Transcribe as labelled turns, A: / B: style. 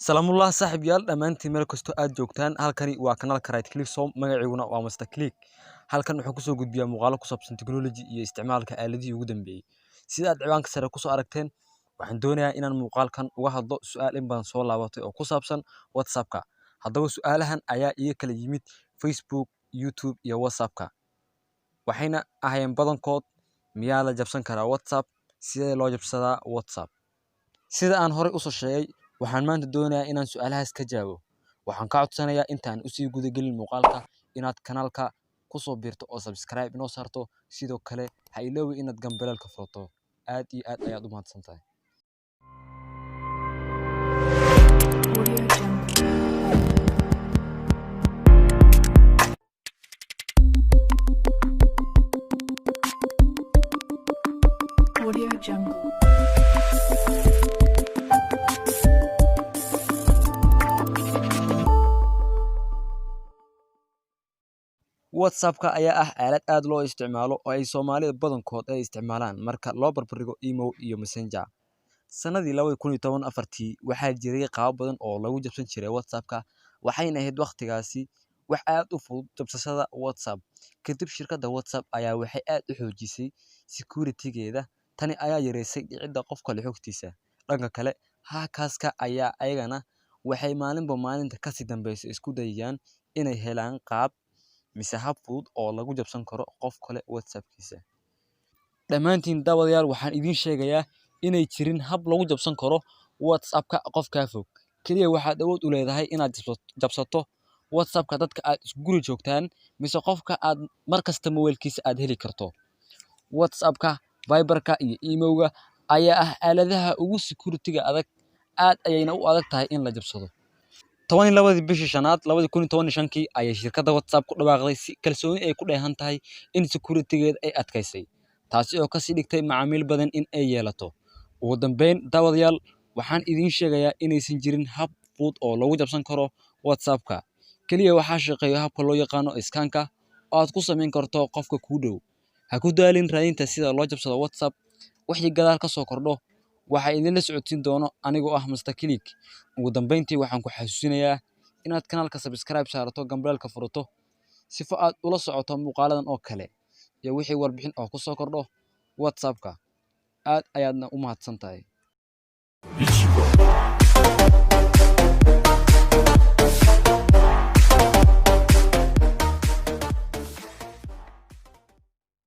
A: Salaamullah saaxiibayaal dhamaantiin meel kasto aad joogtaan halkani waa kanaalka Right Click Som magaciiguna waa Mr Click halkan wuxuu ku soo gudbiyaa muuqaalo ku saabsan technology iyo isticmaalka aaladihii ugu dambeeyay sida aad ciwaanka sare ku soo aragteen waxaan doonayaa inaan muuqaalkan uga hadlo su'aal in badan soo laabatay oo ku saabsan WhatsApp-ka haddaba su'aalahan ayaa iga kala yimid Facebook, YouTube iyo WhatsApp-ka waxayna ahayeen badankood miyaa la jabsan karaa WhatsApp sidee loo jabsadaa WhatsApp sida aan hore u soo sheegay waxaan maanta doonayaa inaan su'aalahaas ka jawaabo waxaan ka codsanayaa intaan u sii guda gelin muuqaalka inaad kanaalka ku soo biirto oo subscribe inoo saarto sidoo kale ha ilaawi inaad gambalaalka furto aad iyo aad ayaad u mahadsantahay
B: Audio Jungle.
A: WhatsApp-ka ayaa ah aalad aad loo isticmaalo oo ay Soomaalida badankood ay isticmaalaan marka loo barbardhigo email iyo Messenger. Sanadii 2014 waxaa jiray qaab badan oo lagu jabsan jiray WhatsApp-ka waxayna ahayd waqtigaasi wax aad u fudud jabsashada WhatsApp. Kadib shirkadda WhatsApp ayaa waxay aad u xoojisay security-geeda tani ayaa yareysay dhicidda qofka la xogtiisa. Dhanka kale hackers-ka ayaa ayagana waxay maalinba maalinta ka sii dambeysay isku dayayaan inay helaan qaab mise hab fudud oo lagu jabsan karo qof kale WhatsApp-kiisa. Dhamaantiin daawadayaal waxaan idiin sheegayaa inay jirin hab lagu jabsan karo WhatsApp-ka qofka fog. Kaliya waxaad awood u leedahay inaad jabsato WhatsApp-ka dadka aad isku guri joogtaan mise qofka aad markasta mobilkiisa aad heli karto. WhatsApp-ka, Viber-ka iyo email-ga ayaa ah aaladaha ugu security-ga adag aad ayayna u adag tahay in la jabsado. 12 bishii shanaad 2015 ayay shirkadda WhatsApp ku dhawaaqday si kalsooni ay ku dheehan tahay in security-geeda ay adkaysay taasi oo ka sii dhigtay macaamiil badan in ay yeelato. Ugu dambeyn daawadayaal waxaan idiin sheegayaa inaysan jirin hab fudud oo lagu jabsan karo WhatsApp-ka. Kaliya waxaa shaqeeya habka loo yaqaano scan-ka oo aad ku samayn karto qofka kuu dhow. Ha ku daalin raadinta sida loo jabsado WhatsApp. Wixii gadaal ka soo kordho waxa idinla socodsiin doono anigoo ah Mr Click. Ugu dambeyntii waxaan ku xasuusinayaa inaad kanaalka subscribe saarato gambalaalka furato sifo aad ula socoto muuqaaladan oo kale iyo wixii warbixin oo ku soo kordho WhatsApp-ka aad ayaadna u mahadsantahay.